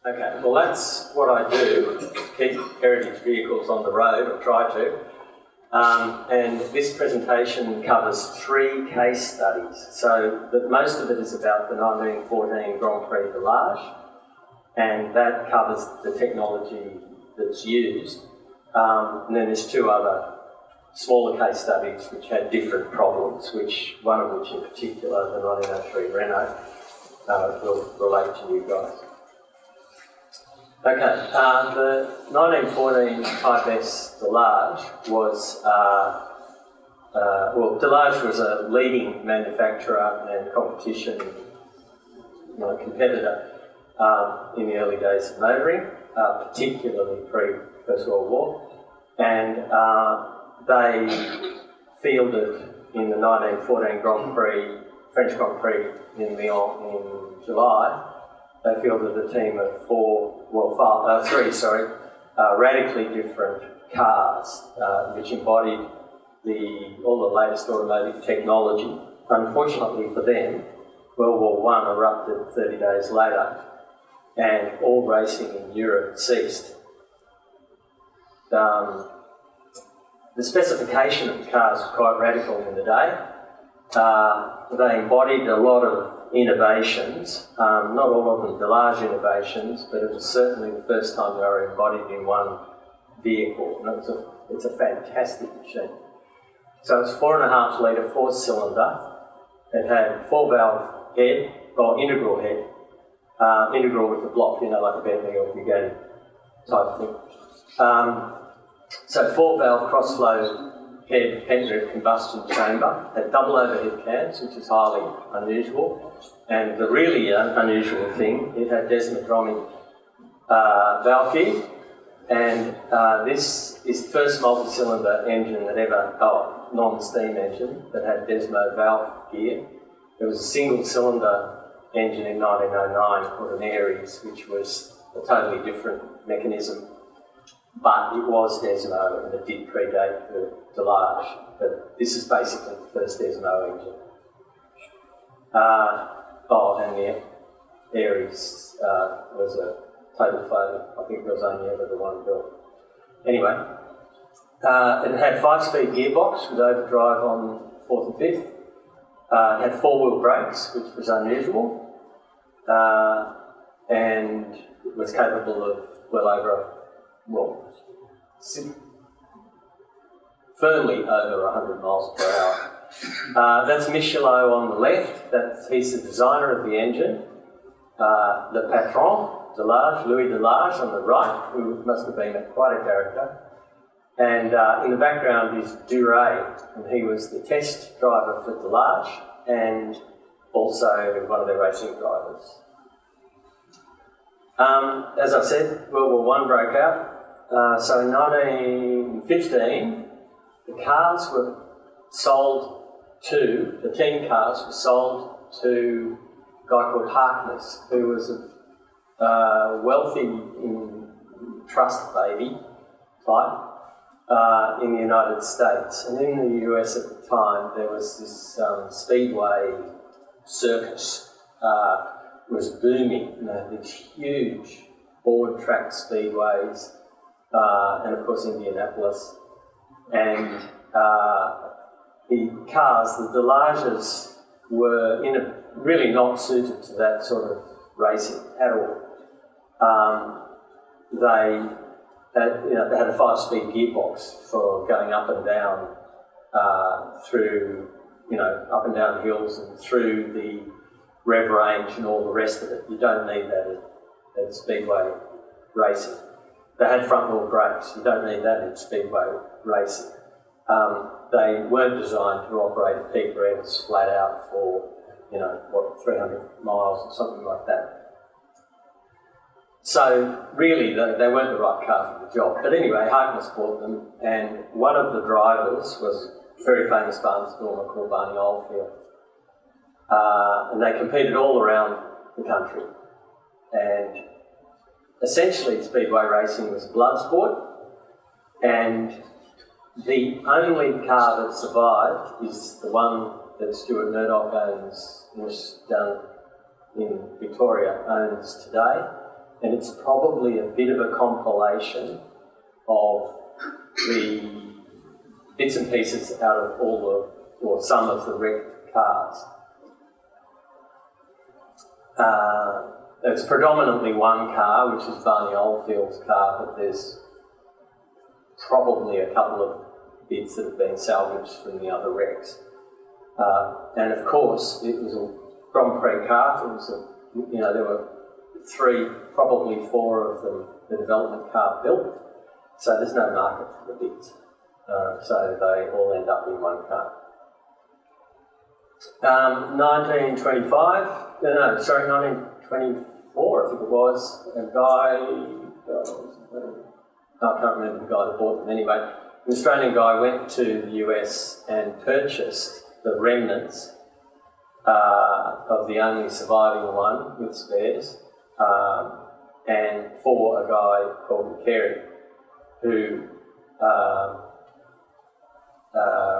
Okay, well that's what I do, keep heritage vehicles on the road, or try to. And this presentation covers 3 case studies. So most of it is about the 1914 Grand Prix Delage, and that covers the technology that's used. And then there's 2 other smaller case studies which had different problems, one of which in particular, the 1903 Renault, will relate to you guys. Okay, the 1914 Type-S Delage was, Delage was a leading manufacturer and competition competitor in the early days of motoring, particularly pre-First World War, and they fielded in the 1914 Grand Prix, French Grand Prix in Lyon in July. They fielded a team of 3 radically different cars, which embodied all the latest automotive technology. Unfortunately for them, World War I erupted 30 days later, and all racing in Europe ceased. The specification of the cars was quite radical in the day. They embodied a lot of innovations, not all of them Delage innovations, but it was certainly the first time they were embodied in one vehicle, and it's a fantastic machine. So it's 4.5 litre 4-cylinder. It had 4-valve head, or integral head, integral with the block, like a Bentley or Guyot type thing. So 4-valve cross-flow head Pent-roof combustion chamber, had double overhead cams, which is highly unusual. And the really unusual thing, it had Desmodromic valve gear, and this is the first multi-cylinder engine that non-steam engine that had Desmo valve gear. There was a single-cylinder engine in 1909 called an Aries, which was a totally different mechanism, but it was Desmo and it did predate the Delage. But this is basically the first Desmo engine. And the Aries was a total failure. I think there was only ever the one built. Anyway, it had 5-speed gearbox with overdrive on 4th and 5th. It had 4-wheel brakes, which was unusual, and it was capable of firmly over 100 miles per hour. That's Michelot on the left. He's the designer of the engine. Le patron, Delage, Louis Delage on the right, who must have been quite a character. And in the background is Duray, and he was the test driver for Delage and also one of their racing drivers. As I said, World War I broke out. So in 1915, the cars were sold the team cars were sold to a guy called Harkness, who was a wealthy trust baby type in the United States. And in the US at the time, there was this speedway circus was booming. These huge board track speedways, and of course Indianapolis. And the cars, the Delages, were really not suited to that sort of racing at all. They had a 5-speed gearbox for going up and down through, up and down hills and through the rev range and all the rest of it. You don't need that at speedway racing. They had front-wheel brakes. You don't need that in speedway racing. They weren't designed to operate at peak revs flat out for, 300 miles or something like that. So really, they weren't the right car for the job. But anyway, Harkness bought them, and one of the drivers was a very famous barnstormer called Barney Oldfield. And they competed all around the country. And essentially, speedway racing was a blood sport, and the only car that survived is the one that Stuart Murdoch owns, down in Victoria, owns today. and it's probably a bit of a compilation of the bits and pieces out of or some of the wrecked cars. It's predominantly one car, which is Barney Oldfield's car, but there's probably a couple of bits that have been salvaged from the other wrecks. And of course, it was a Grand Prix car. It was there were 3, probably 4 of them, the development car built. So there's no market for the bits. So they all end up in one car. 1924, I think it was, a guy, I can't remember the guy that bought them anyway, an Australian guy went to the US and purchased the remnants of the only surviving one with spares, and for a guy called Carey, who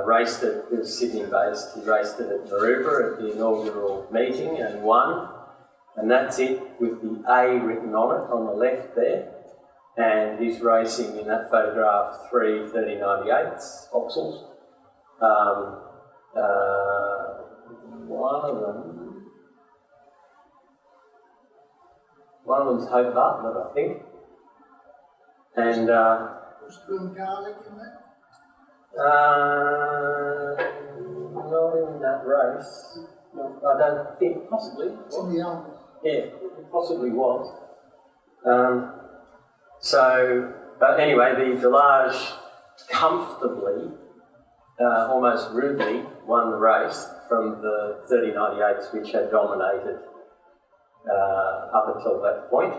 raced it. It was Sydney based. He raced it at Maroubra at the inaugural meeting and won, and that's it with the A written on it on the left there. And he's racing in that photograph 3 3098s Vauxhalls. One of them's Hope Bartlett, I think. And was Boone Garlic in that? Not in that race. No, I don't think, possibly. It's in the army. Yeah, it possibly was. But anyway, the Delage comfortably, almost rudely, won the race from the 3098s, which had dominated up until that point.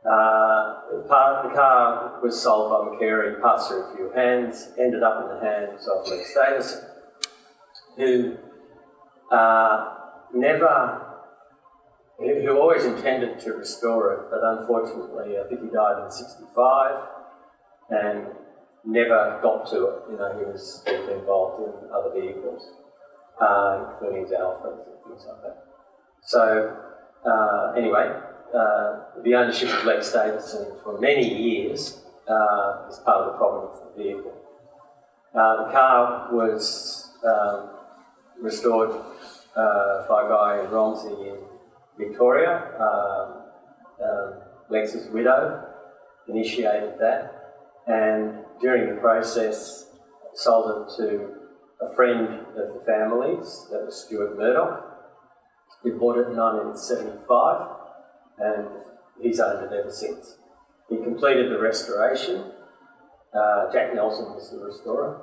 The car was sold by McCary, passed through a few hands, ended up in the hands of Lex Davis, who who always intended to restore it, but unfortunately, I think he died in '65 and never got to it. He was deeply involved in other vehicles, including his Alphas and things like that. So, anyway, the ownership of Lex Davidson for many years is part of the problem with the vehicle. The car was restored by a guy in Romsey in Victoria. Lex's widow initiated that, and during the process sold it to a friend of the family's, that was Stuart Murdoch, who bought it in 1975, and he's owned it ever since. He completed the restoration. Jack Nelson was the restorer,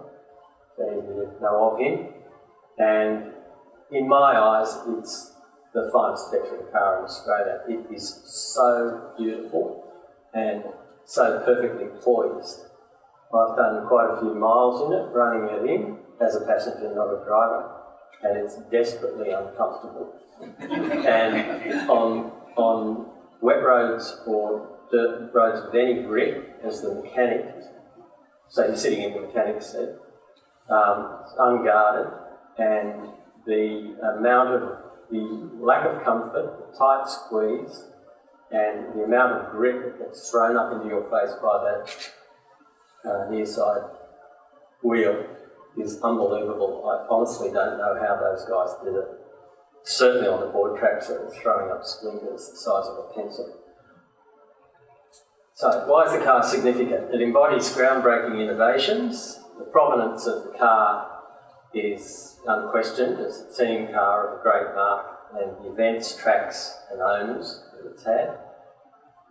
so you know of him, and in my eyes, it's the finest petrol car in Australia. It is so beautiful and so perfectly poised. I've done quite a few miles in it, running it in as a passenger, not a driver, and it's desperately uncomfortable. And on wet roads or dirt roads with any grip, as the mechanic, so you're sitting in the mechanic's seat, unguarded, and the lack of comfort, the tight squeeze, and the amount of grip that gets thrown up into your face by that near side wheel is unbelievable. I honestly don't know how those guys did it. Certainly on the board tracks that were throwing up splinters the size of a pencil. So why is the car significant? It embodies groundbreaking innovations. The provenance of the car is unquestioned as a team car of a great mark, and the events, tracks and owners that it's had.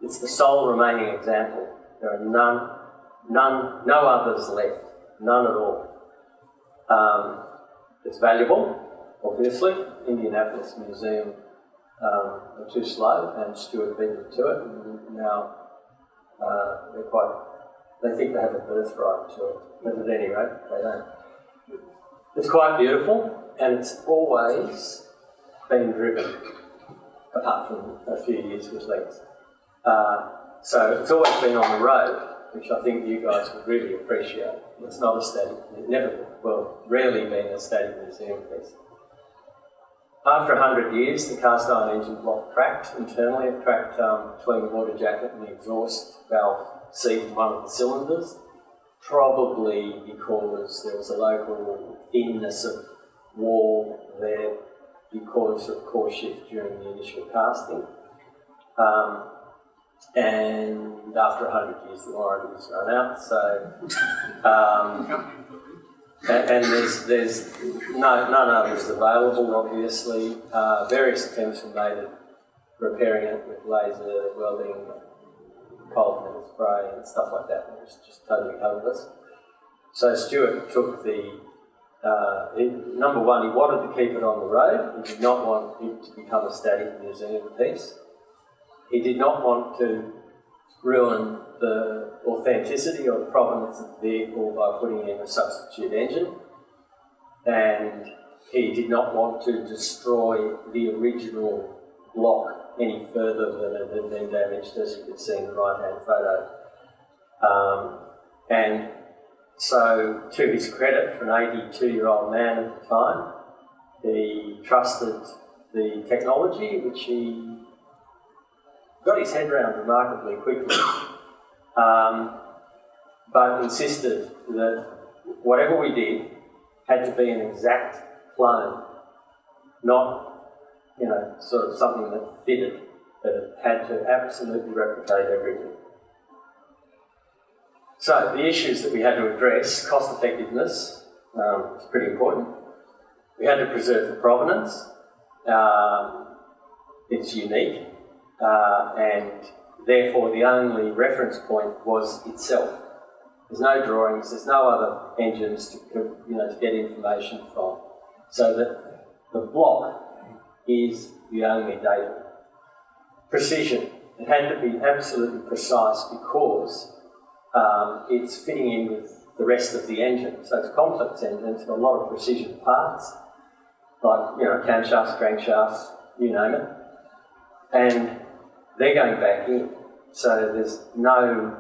It's the sole remaining example. There are no others left, none at all. It's valuable, obviously. Indianapolis Museum were too slow, and Stuart beat them to it, and now they think they have a birthright to it, but at any rate, they don't. It's quite beautiful, and it's always been driven, apart from a few years with Lex. So it's always been on the road, which I think you guys would really appreciate. It's not a static, rarely been a static museum piece. After 100 years, the cast iron engine block cracked internally. It cracked between the water jacket and the exhaust valve seat in one of the cylinders, probably because there was a local thinness of wall there because of core shift during the initial casting. And after 100 years, the warranty's run out. So, and there's none others available. Obviously, various attempts were made at repairing it with laser welding, cold metal spray, and stuff like that. It was just totally hopeless. So Stuart took the number one, he wanted to keep it on the road. He did not want it to become a static museum piece. He did not want to ruin the authenticity or the provenance of the vehicle by putting in a substitute engine, and he did not want to destroy the original block any further than it had been damaged, as you can see in the right-hand photo. And so, to his credit, for an 82-year-old man at the time, he trusted the technology, which he got his head around remarkably quickly, but insisted that whatever we did had to be an exact clone, not, sort of something that fitted, but it had to absolutely replicate everything. So the issues that we had to address, cost effectiveness, is pretty important. We had to preserve the provenance. It's unique. And therefore the only reference point was itself. There's no drawings, there's no other engines to get information from. So that the block is the only data. Precision. It had to be absolutely precise because it's fitting in with the rest of the engine. So it's a complex engine, it's got a lot of precision parts, like camshafts, crankshafts, you name it. And they're going back in. So there's no,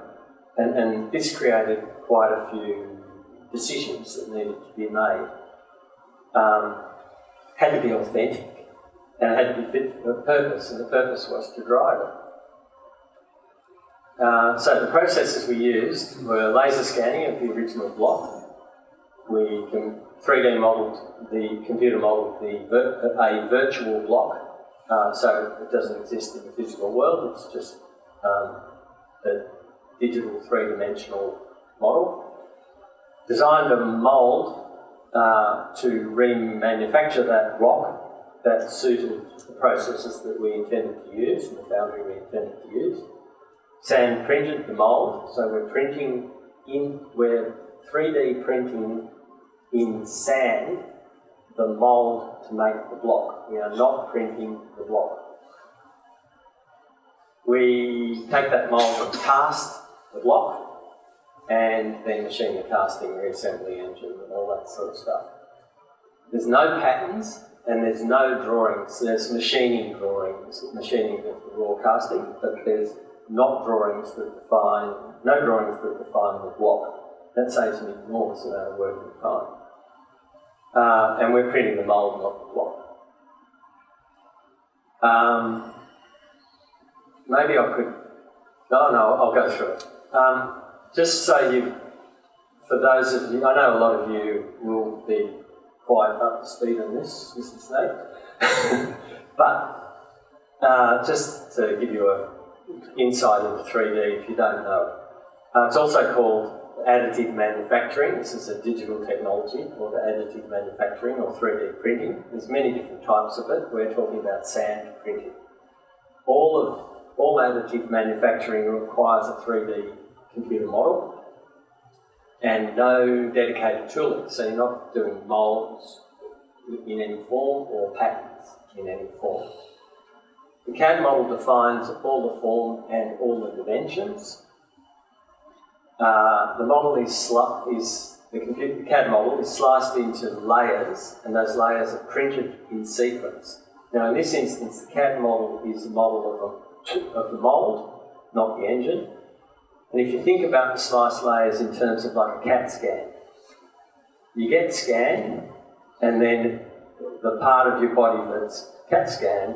and this created quite a few decisions that needed to be made. Had to be authentic, and it had to be fit for purpose, and the purpose was to drive it. So the processes we used were laser scanning of the original block. We 3D modelled, the computer modelled a virtual block. So it doesn't exist in the physical world, it's just a digital three-dimensional model. Designed a mould to remanufacture that block that suited the processes that we intended to use and the foundry we intended to use. Sand printed the mould, so we're 3D printing in sand the mould to make the block. We are not printing the block. We take that mould and cast the block and then machine the casting, reassembly engine and all that sort of stuff. There's no patterns and there's no drawings. There's machining drawings, machining the raw casting, but there's no drawings that define the block. That saves an enormous amount of work and time. And we're printing the mould, not the block. Maybe I could... I'll go through it. Just so for those of you, I know a lot of you will be quite up to speed on this, Mr. Snake, but just to give you an insight into 3D if you don't know it. It's also called additive manufacturing. This is a digital technology called additive manufacturing or 3D printing. There's many different types of it. We're talking about sand printing. All additive manufacturing requires a 3D computer model and no dedicated tooling. So you're not doing moulds in any form or patterns in any form. The CAD model defines all the form and all the dimensions. The CAD model is sliced into layers, and those layers are printed in sequence. Now, in this instance, the CAD model is a model of the mould, not the engine. And if you think about the slice layers in terms of like a CAT scan, you get scanned, and then the part of your body that's CAT scanned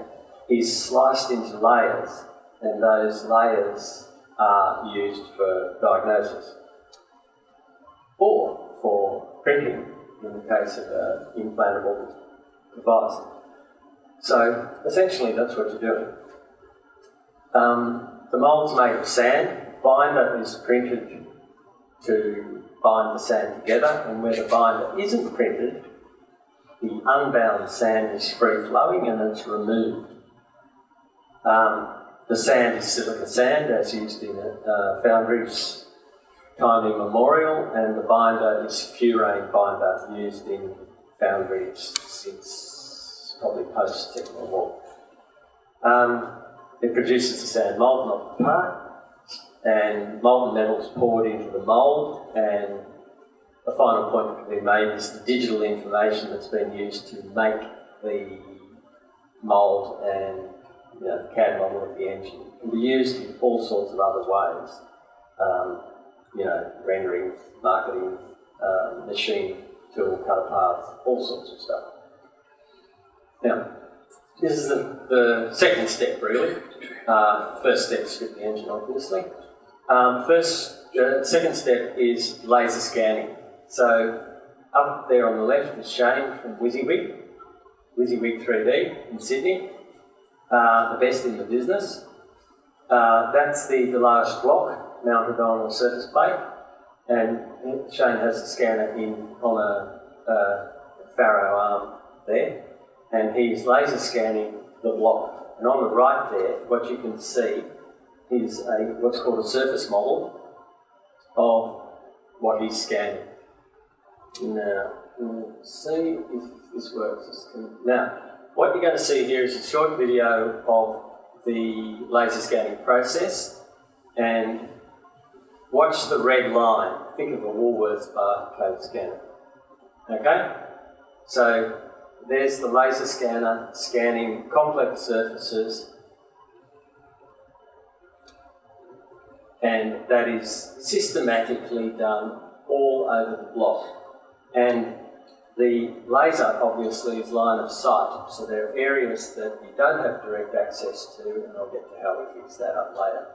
is sliced into layers, and those layers are used for diagnosis or for printing in the case of an implantable device. So essentially that's what you're doing. The mould's made of sand. Binder is printed to bind the sand together, and where the binder isn't printed, the unbound sand is free-flowing and it's removed. The sand is silica sand, as used in foundries time immemorial, and the binder is furane binder, used in foundries since probably post-technical war. It produces the sand molten off the part, and molten metals poured into the mould, and the final point that can be made is the digital information that's been used to make the mould and the CAD model of the engine. It can be used in all sorts of other ways. Rendering, marketing, machine, tool, cut parts, all sorts of stuff. Now, this is the second step, really. First step is strip the engine, obviously. Second step is laser scanning. So up there on the left is Shane from WYSIWYG 3D in Sydney, the best in the business. That's the Delage block mounted on a surface plate, and Shane has the scanner on a Faro arm there, and he's laser scanning the block. And on the right there, what you can see is what's called a surface model of what he's scanning. Now, let's see if this works. Now, what you're going to see here is a short video of the laser scanning process, and watch the red line. Think of a Woolworths barcode scanner. Okay? So there's the laser scanner scanning complex surfaces, and that is systematically done all over the block. And the laser obviously is line of sight, so there are areas that you don't have direct access to, and I'll get to how we fix that up later.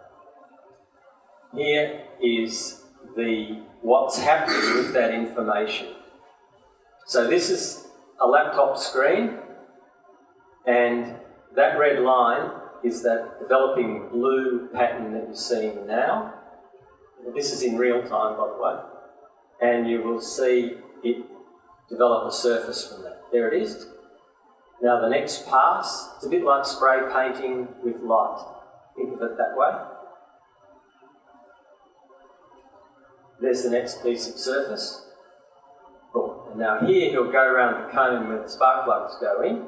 Here is what's happening with that information. So this is a laptop screen, and that red line is that developing blue pattern that you're seeing now. This is in real time, by the way, and you will see it develop a surface from that. There it is. Now the next pass, it's a bit like spray painting with light. Think of it that way. There's the next piece of surface. Cool. And now here he'll go around the cone where the spark plugs go in.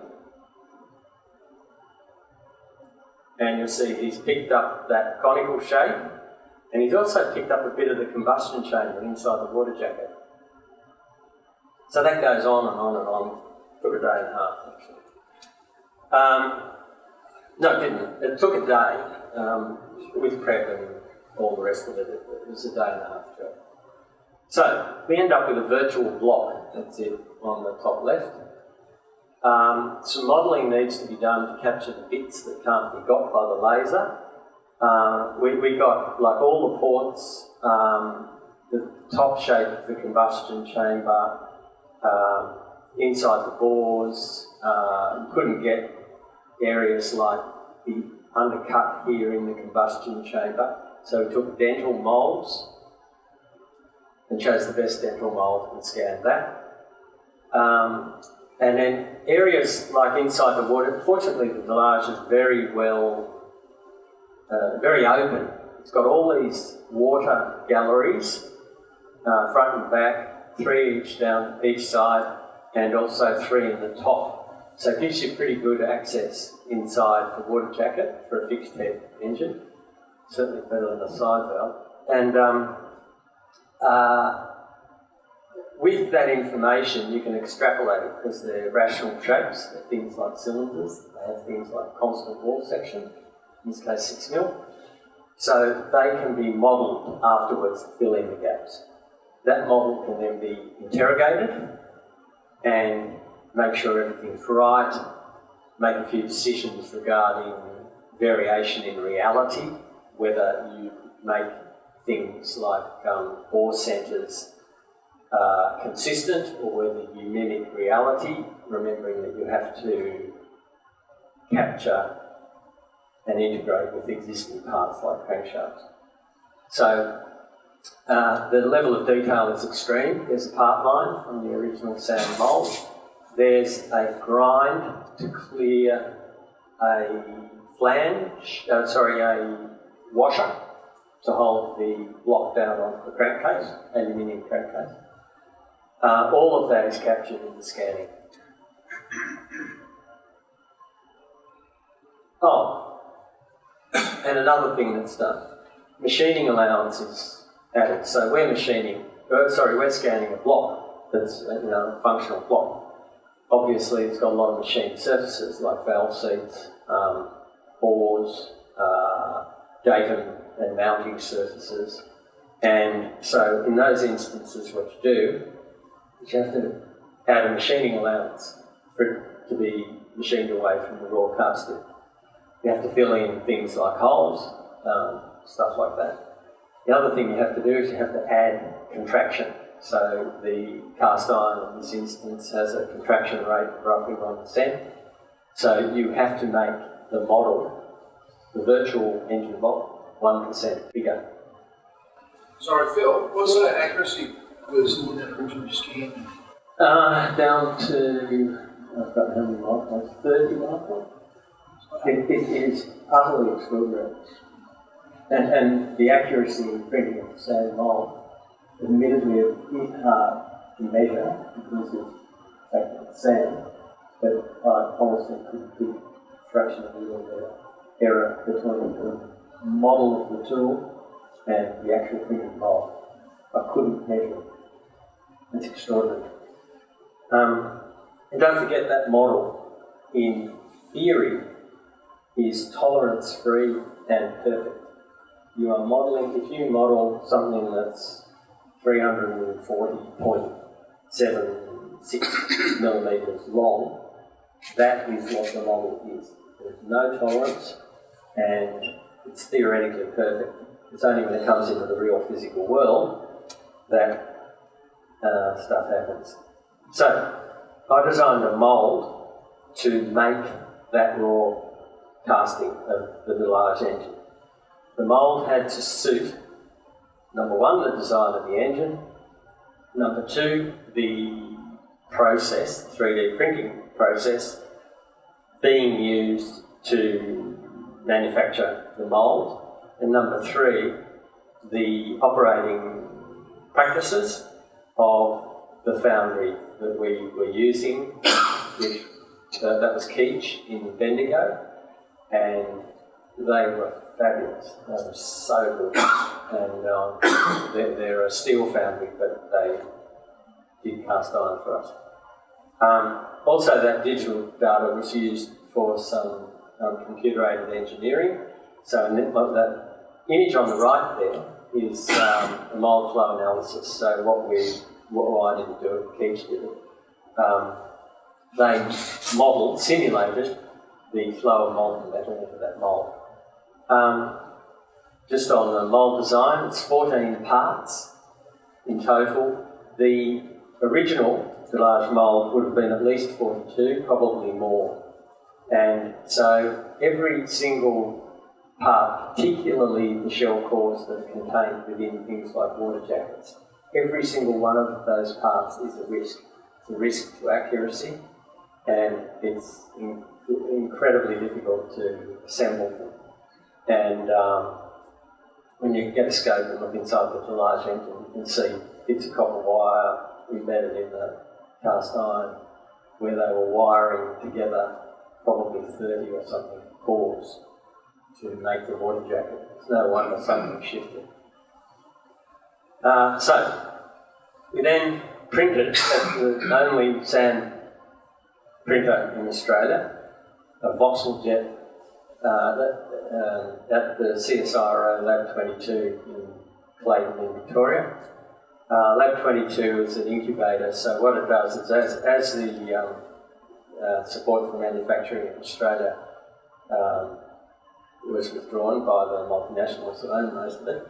And you'll see he's picked up that conical shape, and he's also picked up a bit of the combustion chamber inside the water jacket. So that goes on and on and on. Took a day and a half, actually. No, it didn't. It took a day with prep and all the rest of it. It was a day and a half job. So we end up with a virtual block. That's it on the top left. Some modelling needs to be done to capture the bits that can't be got by the laser. We got, like all the ports, the top shape of the combustion chamber, inside the bores. Couldn't get areas like the undercut here in the combustion chamber, so we took dental moulds and chose the best dental mould and scanned that. And then areas like inside the water, fortunately the Delage is very well, very open. It's got all these water galleries, front and back, 3 each down each side, and also 3 in the top. So it gives you pretty good access inside the water jacket for a fixed head engine. Certainly better than a side valve. And with that information, you can extrapolate it because they're rational shapes. They're things like cylinders. They have things like constant wall section, in this case 6 mil. So they can be modelled afterwards to fill in the gaps. That model can then be interrogated and make sure everything's right, make a few decisions regarding variation in reality, whether you make things like bore centres consistent or whether you mimic reality, remembering that you have to capture and integrate with existing parts like crankshafts. So the level of detail is extreme. There's a part line from the original sand mould. There's a grind to clear a flange, a washer to hold the block down onto the crankcase, aluminium crankcase. All of that is captured in the scanning. Oh, and another thing that's done, machining allowance is added. So we're scanning a block that's a functional block. Obviously, it's got a lot of machined surfaces like valve seats, bores, datum and mounting surfaces. And so in those instances, what you do is you have to add a machining allowance for it to be machined away from the raw casting. You have to fill in things like holes, stuff like that. The other thing you have to do is you have to add contraction. So the cast iron in this instance has a contraction rate of roughly 1%. So you have to make the model, the virtual engine model, 1% bigger. Sorry, Phil, what sort of accuracy was in that original scan? Down to, I've got how many microns? 30 microns. It is utterly extraordinary. And the accuracy in printing of the same mould, admittedly a bit hard to measure because of the fact that it's sand, but I honestly couldn't be a fraction of a little bit of error between the model of the tool and the actual printed mould. I couldn't measure it. It's extraordinary. And don't forget that model in theory is tolerance-free and perfect. You are modelling, if you model something that's 340.76 millimetres long, that is what the model is. There's no tolerance and it's theoretically perfect. It's only when it comes into the real physical world that stuff happens. So, I designed a mould to make that raw casting of the Delage engine. The mould had to suit, number one, the design of the engine, number two, the process, the 3D printing process, being used to manufacture the mould, and number three, the operating practices of the foundry that we were using, which that was Keach in Bendigo, and they were fabulous. They were so good. And they're a steel foundry, but they did cast iron for us. Also, that digital data was used for some computer-aided engineering. So that image on the right there is a mould flow analysis. So what I didn't do it, Keach did it. They modelled, simulated the flow of molten metal into that mould. Just on the mould design, it's 14 parts in total. The original Delage mould would have been at least 42, probably more. And so every single part, particularly the shell cores that are contained within things like water jackets, every single one of those parts is a risk. It's a risk to accuracy, and it's incredibly difficult to assemble them. And when you get a scope and look inside the Delage engine, you can see bits of copper wire embedded in the cast iron where they were wiring together probably 30 or something cores to make the water jacket. It's no wonder something shifted. So, we then printed at the only sand printer in Australia, a voxel jet at the CSIRO Lab 22 in Clayton in Victoria. Lab 22 is an incubator, so what it does is as the support for manufacturing in Australia was withdrawn by the multinationals that own most of it.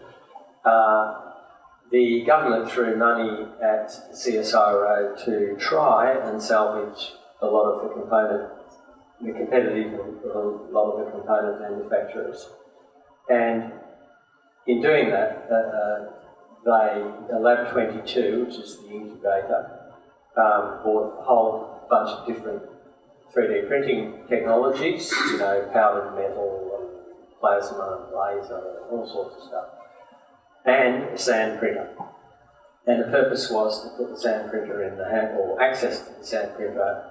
The government threw money at CSIRO to try and salvage a lot of the competitive of a lot of the component manufacturers. And in doing that, Lab 22, which is the incubator, bought a whole bunch of different 3D printing technologies, powdered metal, and plasma, and laser, and all sorts of stuff, and a sand printer. And the purpose was to put the sand printer in the hand, or access to the sand printer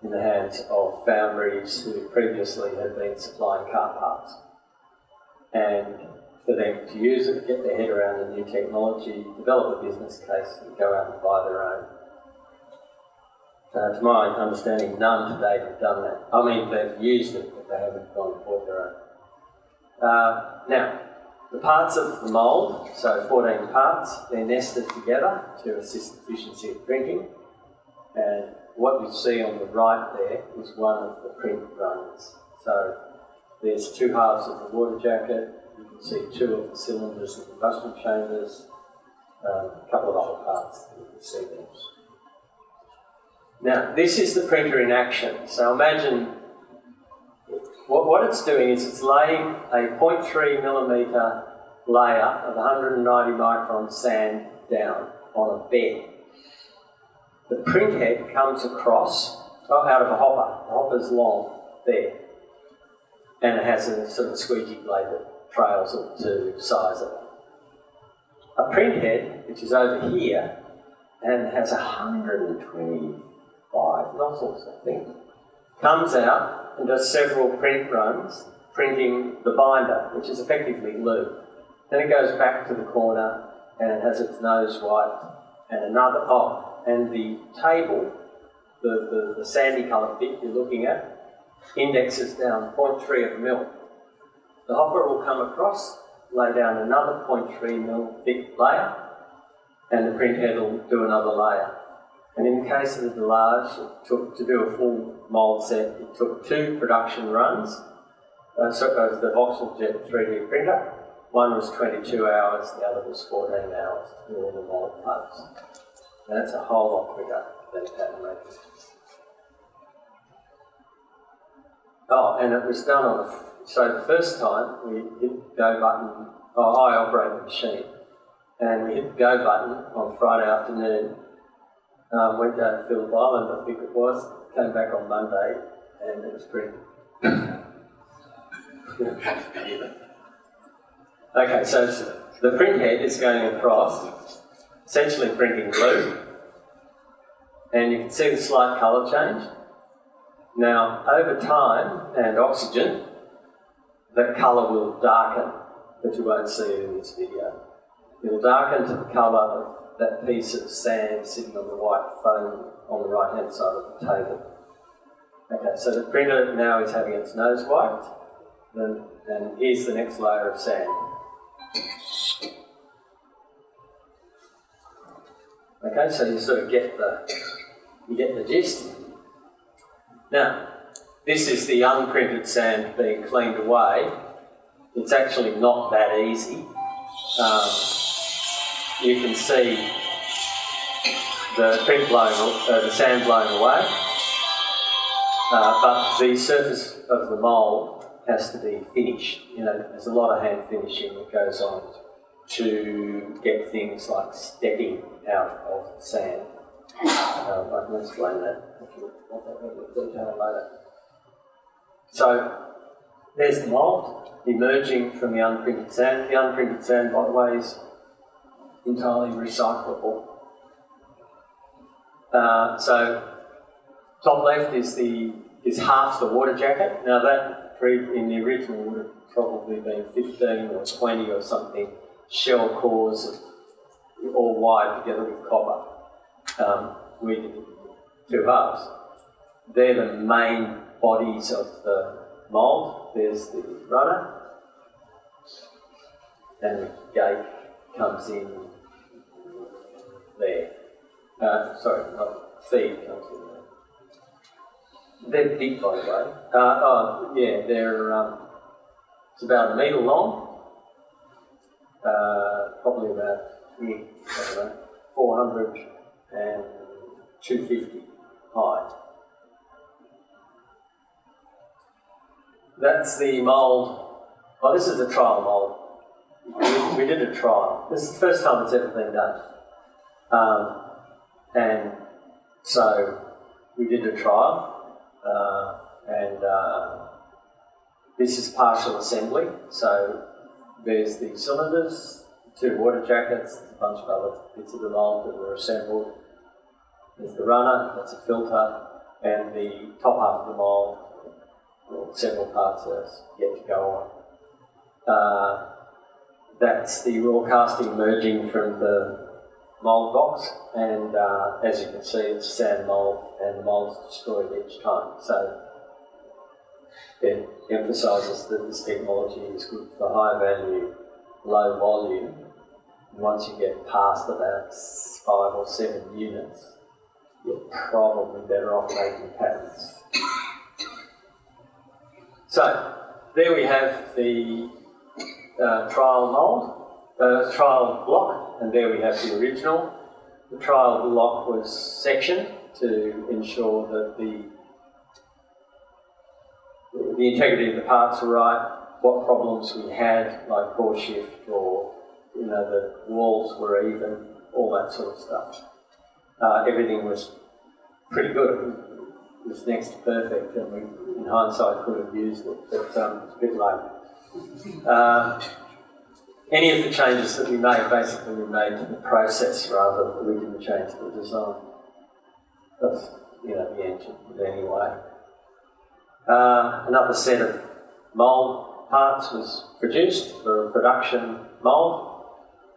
in the hands of foundries who previously had been supplying car parts. And for them to use it, get their head around the new technology, develop a business case, and go out and buy their own. To my understanding, none to date have done that. I mean, they've used it, but they haven't gone and bought their own. Now, the parts of the mould, so 14 parts, they're nested together to assist efficiency of printing. And what you see on the right there is one of the print runs. So there's two halves of the water jacket. You can see two of the cylinders and combustion chambers, a couple of other parts that you can see there. Now, this is the printer in action. So imagine what it's doing is it's laying a 0.3 millimetre layer of 190 micron sand down on a bed. The print head comes across out of a hopper. The hopper's long there, and it has a sort of squeegee blade that trails it to size it. A print head, which is over here, and has 125 nozzles, I think, comes out and does several print runs, printing the binder, which is effectively lube. Then it goes back to the corner and it has its nose wiped, and and the table, the sandy coloured bit you're looking at, indexes down 0.3 of a mil. The hopper will come across, lay down another 0.3 mil thick layer, and the print head will do another layer. And in the case of the Delage, to do a full mould set, it took 2 production runs of the Voxeljet 3D printer. One was 22 hours, the other was 14 hours to do all the mould parts. And that's a whole lot quicker than pattern making. Oh, and it was done on so the first time we hit the go button. I operate the machine, and we hit the go button on Friday afternoon. Went down to Phillip Island, I think it was, came back on Monday, and it was printed. Okay, so the print head is going across, essentially printing blue, and you can see the slight colour change. Now, over time and oxygen, the colour will darken, but you won't see it in this video. It'll darken to the colour of that piece of sand sitting on the white foam on the right-hand side of the table. Okay, so the printer now is having its nose wiped, and here's the next layer of sand. Okay, so you sort of get the gist. Now, this is the unprinted sand being cleaned away. It's actually not that easy. You can see the sand blown away, but the surface of the mould has to be finished. There's a lot of hand finishing that goes on to get things like stepping out of the sand. I can explain that if you want that in detail later. So there's the mould emerging from the unprinted sand. The unprinted sand, by the way, is entirely recyclable. So top left is half the water jacket. Now that in the original would have probably been 15 or 20 or something shell cores all wired together with copper. We did 2 halves. They're the main bodies of the mould. There's the runner, and the gate comes in there. Feed comes in there. They're big, by the way. They're it's about a metre long, probably about 400 and 250 high. That's the mould. Oh, this is the trial mould. We did a trial. This is the first time it's ever been done. And so we did a trial, this is partial assembly. So there's the cylinders, 2 water jackets, a bunch of other bits of the mould that were assembled. There's the runner, that's a filter, and the top half of the mould, several parts are yet to go on. That's the raw casting emerging from the mould box, and as you can see, it's sand mould, and the mould's destroyed each time. So it emphasises that this technology is good for high value, low volume. And once you get past about 5 or 7 units, you're probably better off making patents. So there we have the trial mould, trial block, and there we have the original. The trial block was sectioned to ensure that the integrity of the parts were right, what problems we had, like core shift, or the walls were even, all that sort of stuff. Everything was pretty good. It was next to perfect, and we, in hindsight, could have used it, but it's a bit late. Any of the changes that we made, basically we made to the process rather than we didn't change the design. That's, the engine, but anyway. Another set of mould parts was produced for a production mould,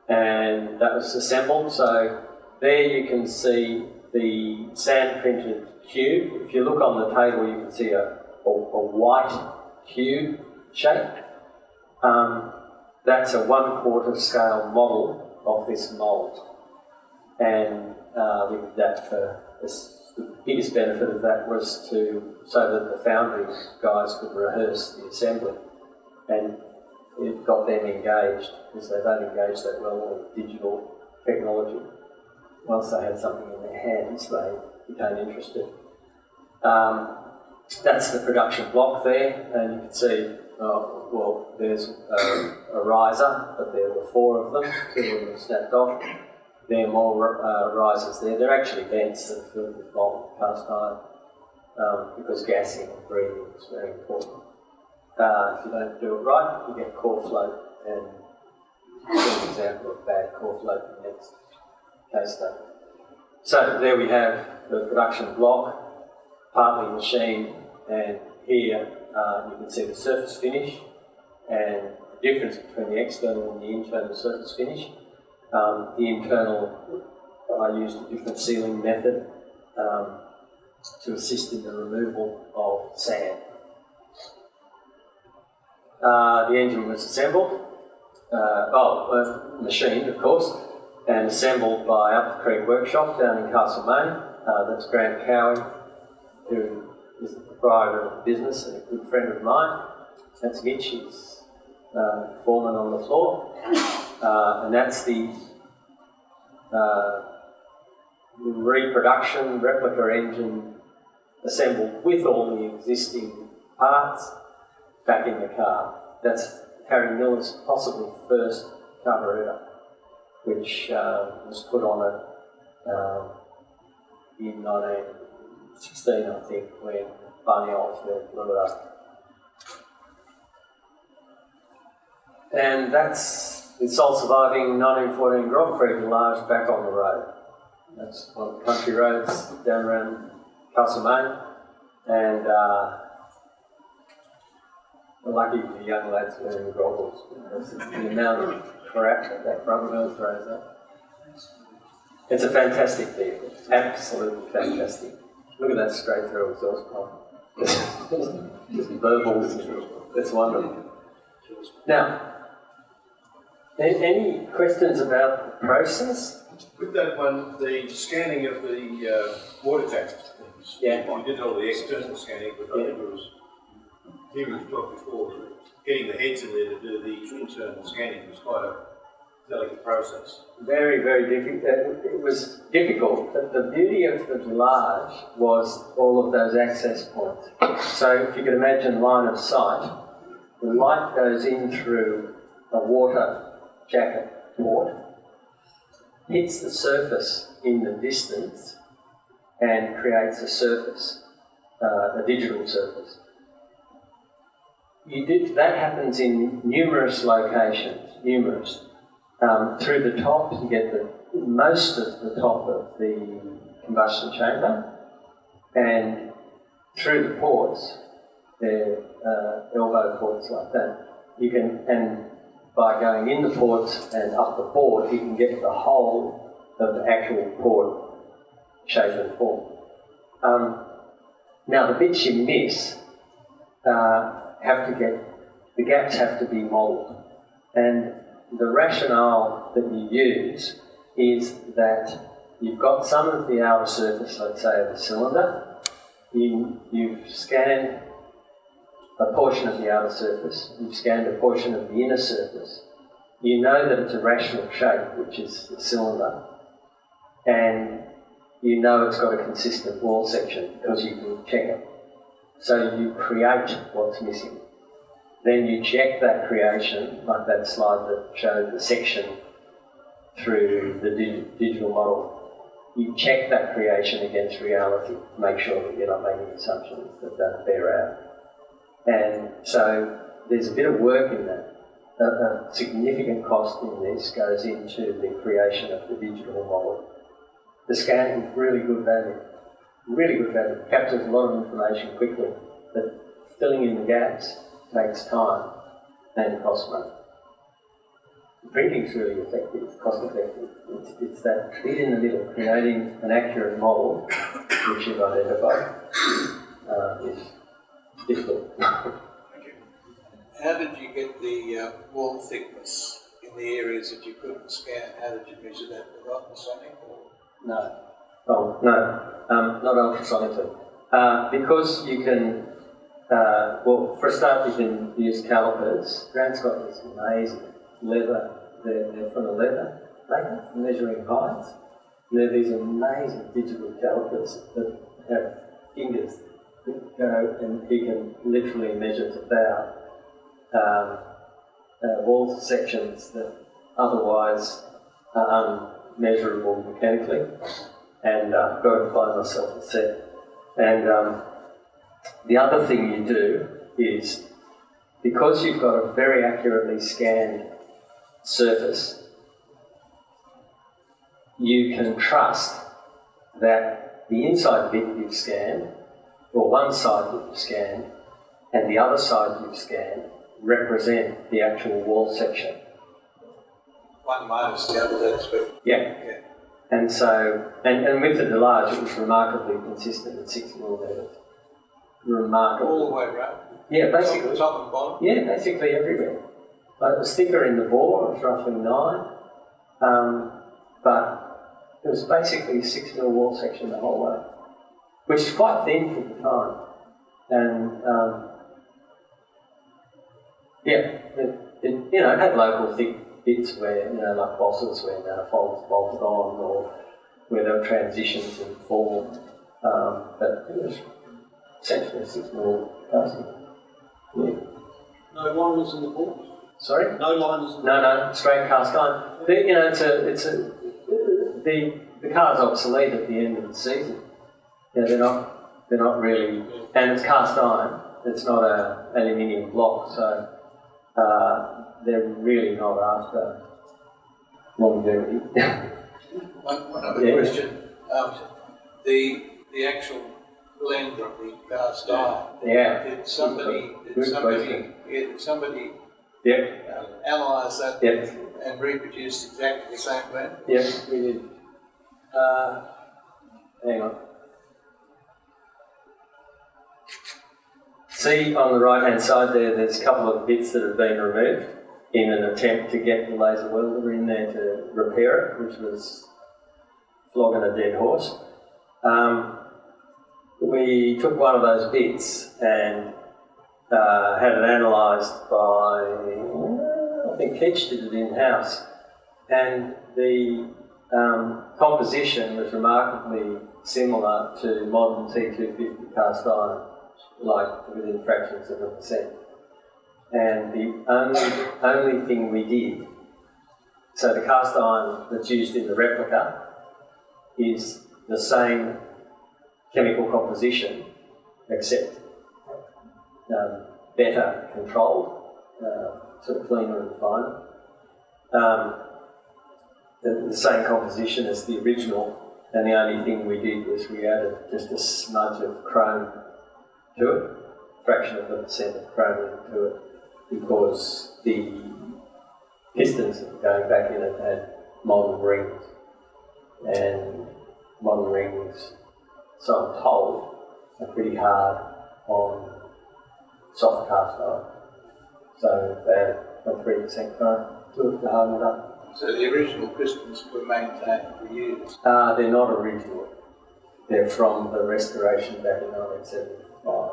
and that was assembled. So there you can see the sand printed cube. If you look on the table, you can see a white cube shape. That's a 1/4 scale model of this mould, and we did that for this. The biggest benefit of that was so that the foundry guys could rehearse the assembly, and it got them engaged, because they don't engage that well with digital technology. Once they had something in their hands, they became interested. That's the production block there, and you can see, there's a riser, but there were 4 of them, 2 of them snapped off. There are more risers there. They're actually vents that are filled with molten cast iron, because gassing and breathing is very important. If you don't do it right, you get core float, and here's an example of bad core float in the next case study. So there we have the production block, partly machined, and here you can see the surface finish and the difference between the external and the internal surface finish. The internal, I used a different sealing method to assist in the removal of sand. The engine was assembled, machined of course, and assembled by Up the Creek Workshop down in Castlemaine. That's Grant Cowie, who is the proprietor of the business and a good friend of mine. That's Mitch, he's foreman on the floor. And that's the reproduction replica engine assembled with all the existing parts back in the car. That's Harry Miller's possibly first carburettor, which was put on it in 1916, I think, when Barney Oldfield blew it up. And that's the sole surviving 1914 Grand Prix Delage back on the road. That's one of the country roads down around Castlemaine, and we're lucky for the young lads wearing goggles, because the amount of crap that front wheel throws up. It's a fantastic vehicle, absolutely fantastic. Look at that straight through exhaust pump. Just burbles, it's wonderful. Now, any questions about the process? With that one, the scanning of the water tanks, Yeah. You did all the external scanning, but I think it was, he was talked before, getting the heads in there to do the internal scanning was quite a delicate process. Very, very difficult. It was difficult, but the beauty of the Delage was all of those access points. So if you could imagine line of sight, the light goes in through a water jacket port, hits the surface in the distance, and creates a surface, a digital surface. That happens in numerous locations, numerous. Through the top, you get most of the top of the combustion chamber, and through the ports, they're elbow ports like that. You can, and by going in the ports and up the port, you can get the whole of the actual port shape and form. Now, the bits you miss the gaps have to be modelled, and the rationale that you use is that you've got some of the outer surface, let's say, of the cylinder. You've scanned a portion of the outer surface, you've scanned a portion of the inner surface. You know that it's a rational shape, which is the cylinder, and you know it's got a consistent wall section because you can check it. So you create what's missing. Then you check that creation, like that slide that showed the section through the digital model. You check that creation against reality, make sure that you're not making assumptions that don't bear out. And so there's a bit of work in that. A significant cost in this goes into the creation of the digital model. The scan is really good value. Really good value. It captures a lot of information quickly, but filling in the gaps takes time and costs money. The printing is really effective, cost effective. It's that bit in the middle, creating an accurate model, which you've identified, is difficult. How did you get the wall thickness in the areas that you couldn't scan? How did you measure that with ultrasonic? No. Oh, no, not ultrasonically. Because you can, well, for a start, you can use calipers. Grant's got this amazing leather, they're from a leather maker, measuring heights. And they're these amazing digital calipers that have fingers that go, and he can literally measure to about wall sections that otherwise are unmeasurable mechanically. And I've got to find myself a set. And the other thing you do is, because you've got a very accurately scanned surface, you can trust that the inside bit you've scanned, or one side that you've scanned, and the other side you've scanned represent the actual wall section. One minus the other, that's but yeah. And so, and with the Delage, it was remarkably consistent at 6mm. Remarkable. All the way around? Yeah, basically. Top and bottom? Yeah, basically everywhere. It was thicker in the bore, it was roughly 9, but it was basically a 6mm wall section the whole way, which is quite thin for the time. And it had local thick bits where, like bosses where manifolds bolted on, or where there were transitions in form, but it was essentially a 6mm casting. Yeah. No liners in the board? Sorry? No liners in the No, straight cast iron. The car's obsolete at the end of the season. They're not really, and it's cast iron. It's not a aluminium block, so they're really not after longevity. One other question. The actual blend of the cast iron. Yeah. Did somebody analyse that and reproduce exactly the same blend? Yes, we did. Hang on. See on the right-hand side there's a couple of bits that have been removed in an attempt to get the laser welder in there to repair it, which was flogging a dead horse. we took one of those bits and had it analysed by, I think Keach did it in-house, and the composition was remarkably similar to modern T250 cast iron, like within fractions of a percent. And the only thing we did, so the cast iron that's used in the replica is the same chemical composition, except better controlled, sort of cleaner and finer. The same composition as the original, and the only thing we did was we added just a smudge of chrome to it, fraction of a percent of chromium to it, because the pistons that were going back in it had modern rings, and modern rings, so I'm told, are pretty hard on soft cast iron. So they added 3% chrome to it to harden it up. So the original pistons were maintained for years? They're not original. They're from the restoration back in 1975.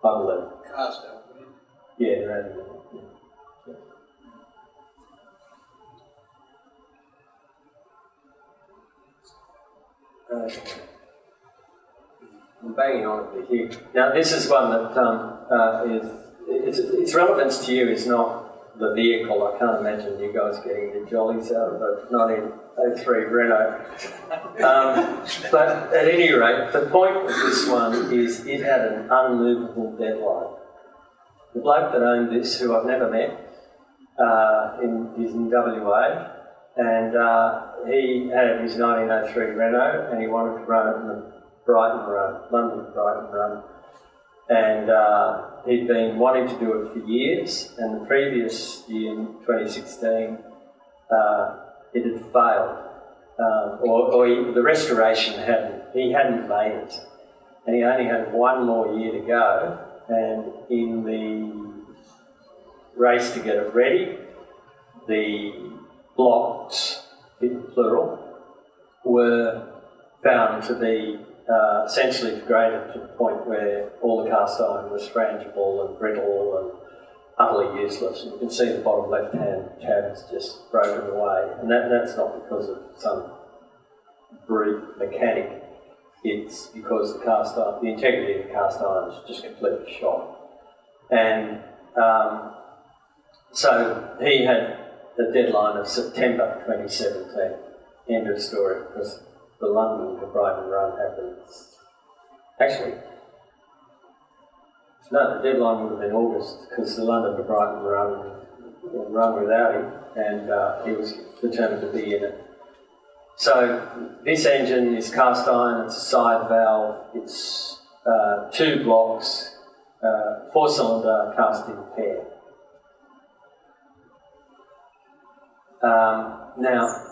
I believe. Cast aluminium? Yeah, they're aluminium. I'm banging on a bit here. Now, this is one that its relevance to you is not the vehicle. I can't imagine you guys getting the jollies out of a 1903 Renault. But at any rate, the point of this one is it had an unmovable deadline. The bloke that owned this, who I've never met, is in WA, and he had his 1903 Renault and he wanted to run it in the Brighton Run, London Brighton Run. And he'd been wanting to do it for years, and the previous year, in 2016, it had failed. The restoration he hadn't made it. And he only had one more year to go, and in the race to get it ready, the blocks, plural, were found to be essentially degraded to the point where all the cast iron was frangible and brittle and utterly useless. You can see the bottom left-hand tab is just broken away, and that's not because of some brute mechanic. It's because the integrity of the cast iron is just completely shot. And so he had the deadline of September 2017. End of story, because the London to Brighton run happens. Actually, no, the deadline would have been August, because the London to Brighton run without him, and he was determined to be in it. So this engine is cast iron, it's a side valve, it's 2 blocks, 4-cylinder cast in pair. Now,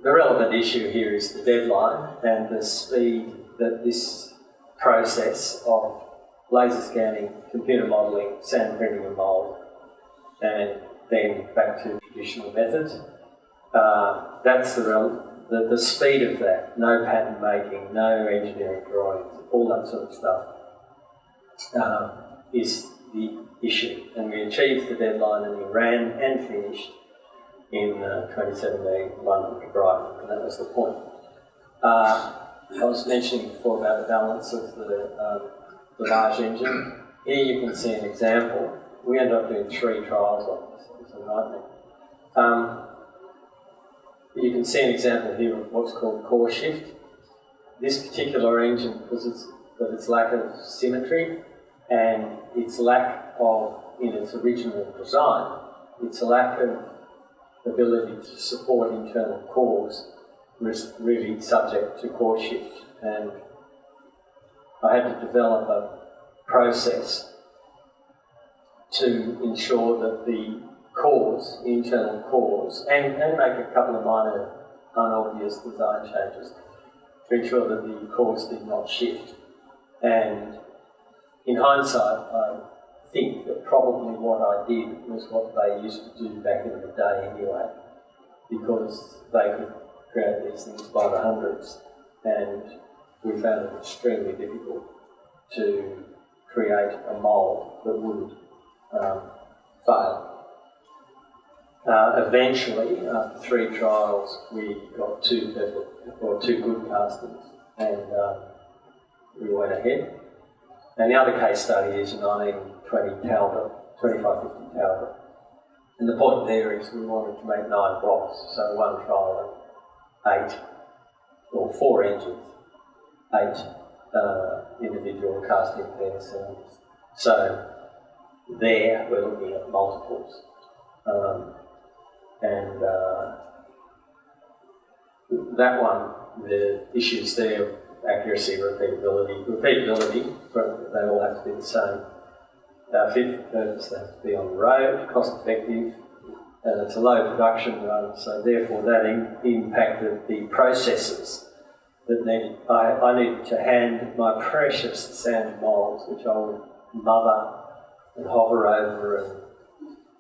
the relevant issue here is the deadline and the speed that this process of laser scanning, computer modelling, sand printing and mould, and then back to traditional methods. That's the speed of that. No pattern making, no engineering drawings, all that sort of stuff is the issue. And we achieved the deadline, and we ran and finished in 2017, London to Brighton, and that was the point. I was mentioning before about the balance of the Delage engine. Here you can see an example. We ended up doing 3 trials on this. It was a nightmare. You can see an example here of what's called core shift. This particular engine, because of its lack of symmetry and its lack of, in its original design, its lack of ability to support internal cores, was really subject to core shift. And I had to develop a process to ensure that the cores, the internal cores, and make a couple of minor unobvious design changes to ensure that the cores did not shift. And in hindsight, I think that probably what I did was what they used to do back in the day anyway, because they could create these things by the hundreds. and we found it extremely difficult to create a mould that wouldn't fail. Eventually, after 3 trials, we got 2 good castings, and we went ahead. And the other case study is 1920 Talbot, 2550 Talbot. And the point there is we wanted to make 9 blocks, so 1 trial and 8, or 4 engines, 8 individual casting pair cylinders. So there we're looking at multiples. That one, the issues there, accuracy, repeatability, they all have to be the same. Fit for purpose, they have to be on the road, cost effective, and it's a low production run, so therefore that impacted the processes that needed. I needed to hand my precious sand moulds, which I would mother and hover over and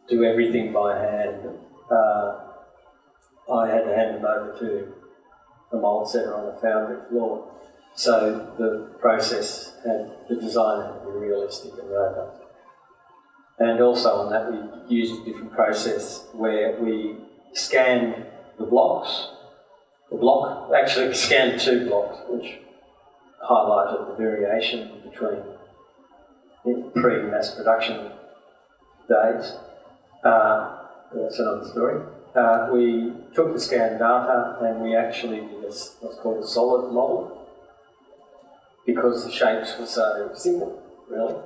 do everything by hand. I had to hand them over to the mould setter on the foundry floor. So the process and the design had to be realistic and robust. And also on that we used a different process where we scanned the blocks. Actually we scanned 2 blocks, which highlighted the variation between pre-mass production days. That's another story. We took the scanned data and we actually did what's called a solid model, because the shapes were so simple, really.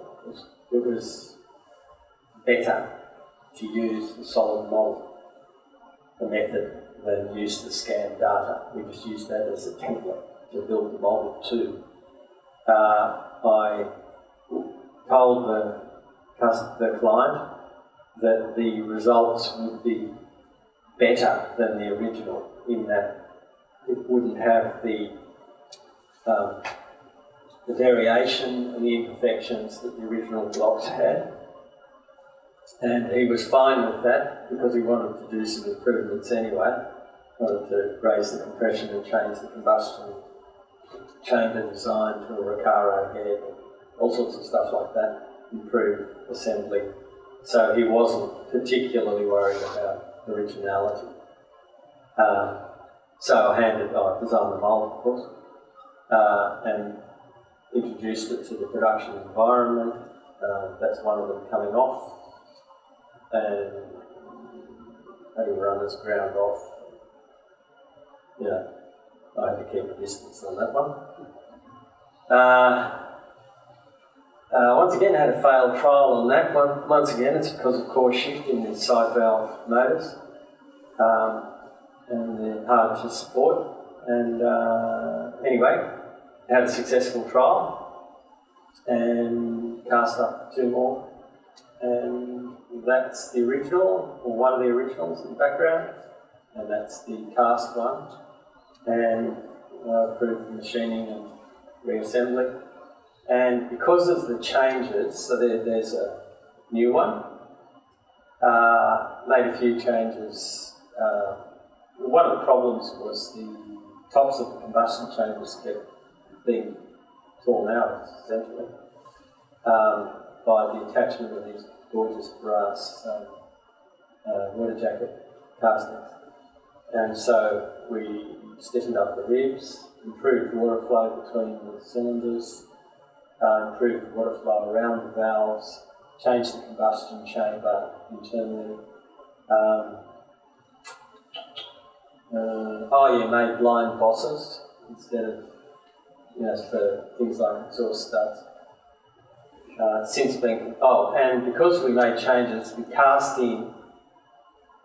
It was better to use the solid model, the method, than use the scanned data. We just used that as a template to build the model to. I told the client that the results would be better than the original, in that it wouldn't have the variation and the imperfections that the original blocks had. And he was fine with that because he wanted to do some improvements anyway. Wanted to raise the compression and change the combustion, change the design to a Recaro head, all sorts of stuff like that, improve assembly. So he wasn't particularly worried about originality. So I designed the mould, of course, and introduced it to the production environment. That's one of them coming off, and having runners ground off. I had to keep a distance on that one. Once again, I had a failed trial on that one. Once again, it's because of core shift in the side valve motors, and they're hard to support. And anyway, had a successful trial and cast up 2 more. And that's the original, or one of the originals in the background, and that's the cast one. And approved machining and reassembly. And because of the changes, so there's a new one, made a few changes. One of the problems was the tops of the combustion chambers kept being torn out, essentially, by the attachment of these gorgeous brass water jacket castings. And so we stiffened up the ribs, improved water flow between the cylinders, improved water flow around the valves, changed the combustion chamber internally. Made blind bosses instead of, for things like exhaust studs. And because we made changes, we cast in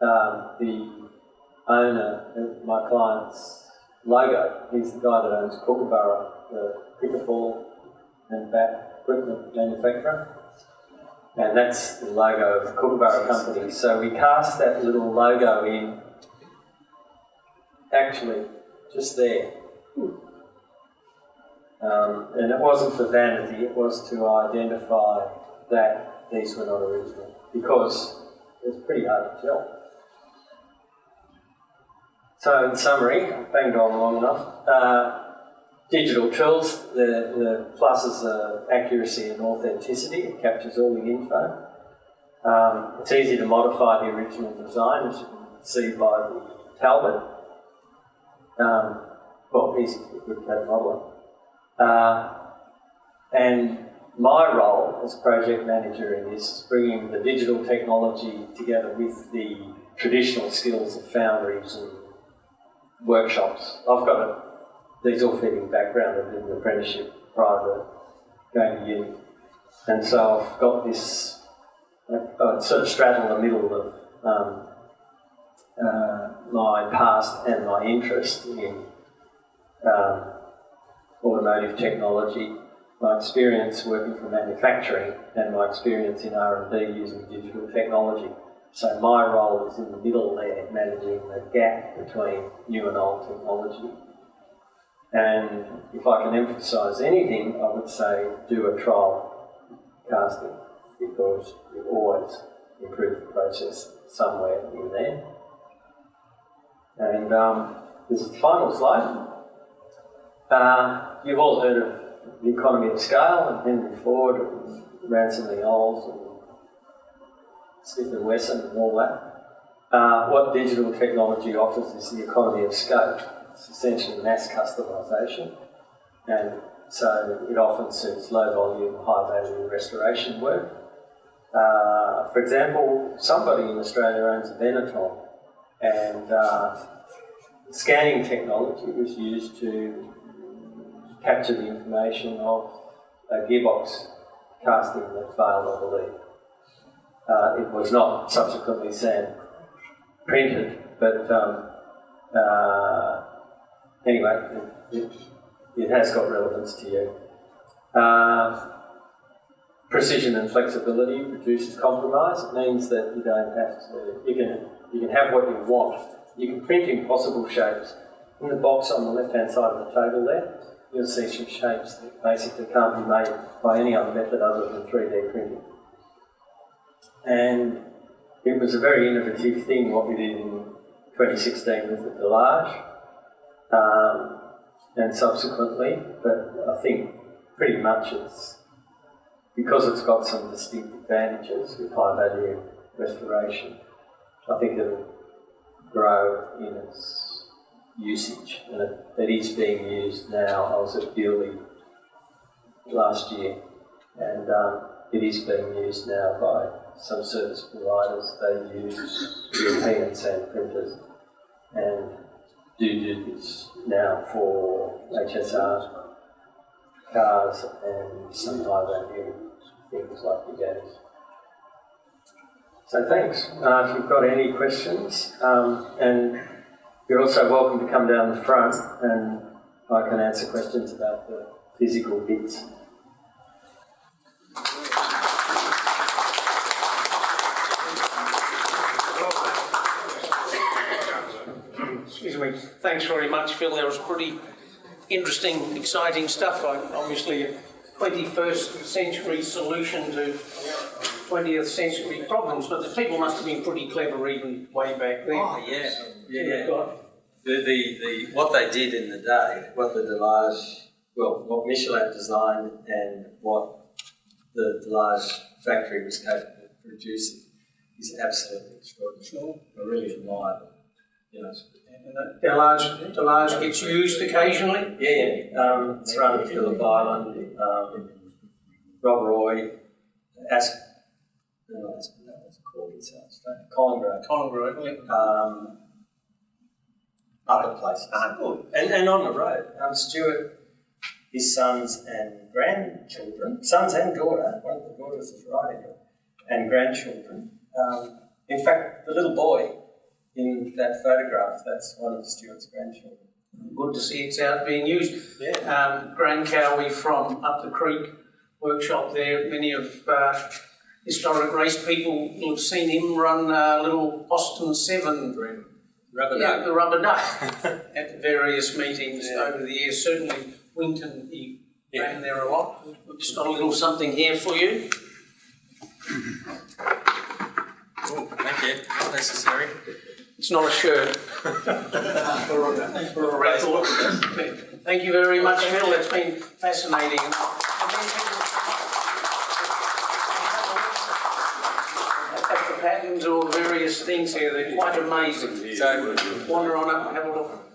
the owner, my client's logo. He's the guy that owns Kookaburra, the cricket ball and bat equipment manufacturer. And that's the logo of the Kookaburra company. So we cast that little logo in, actually, just there. And it wasn't for vanity, it was to identify that these were not original, because it's pretty hard to tell. So in summary, I've banged on long enough. Digital tools, the pluses are accuracy and authenticity. It captures all the info. It's easy to modify the original design, as you can see by the Talbot. Well, easy for a good CAD modeller. And my role as project manager in this is bringing the digital technology together with the traditional skills of foundries and workshops. I've got a diesel fitting background. I did an apprenticeship prior to going to uni. And so I've got this, I sort of straddle the middle of my past and my interest in automotive technology, my experience working for manufacturing and my experience in R&D using digital technology. So my role is in the middle there, managing the gap between new and old technology. And if I can emphasise anything, I would say do a trial casting, because you always improve the process somewhere in there. And this is the final slide. You've all heard of the economy of scale and Henry Ford and Ransom Knowles and Smith & Wesson and all that. What digital technology offers is the economy of scope. It's essentially mass customisation, and so it often suits low volume, high value restoration work. For example, somebody in Australia owns a Benetton, and scanning technology was used to capture the information of a gearbox casting that failed, I believe. It was not subsequently printed, but anyway, it has got relevance to you. Precision and flexibility reduces compromise. It means that you don't have to, you can have what you want. You can print impossible shapes. In the box on the left-hand side of the table there, you'll see some shapes that basically can't be made by any other method other than 3D printing. And it was a very innovative thing what we did in 2016 with the Delage, and subsequently, but I think pretty much it's because it's got some distinct advantages with high value restoration. I think it'll grow in its usage, and it is being used now. I was at Guilfoyle last year, and it is being used now by some service providers. They use European sand printers and do this now for HSRCA cars and some high value things like the gas. So thanks. If you've got any questions, and you're also welcome to come down the front and I can answer questions about the physical bits. Excuse me. Thanks very much, Phil. That was pretty interesting, exciting stuff. Obviously, a 21st century solution to 20th century problems, but the people must have been pretty clever even way back then. Oh, yeah. What they did in the day, what the Delage, well, what Michelin designed and what the Delage factory was capable of producing is absolutely extraordinary. I really admire them. You know, And Delage gets used occasionally? Yeah. It's run at Phillip Island, Rob Roy, Collingrove. Other places. Good. And on the road, Stuart, his sons and grandchildren, sons and daughter, one of the daughters is riding it, and grandchildren. In fact, the little boy in that photograph, that's one of Stuart's grandchildren. Good to see it's out being used. Yeah. Grant Cowie from up the creek workshop there, many of historic race people will have seen him run little Austin 7 Rubber yeah, duck. the rubber duck at various meetings over the years. Certainly Winton, he ran there a lot. We've just got a little something here for you. Oh, thank you. Not necessary. It's not a shirt. For a record. Thank you very much, Phil. It's been fascinating. The patterns or various things here, they're quite amazing. So wander on up and have a look.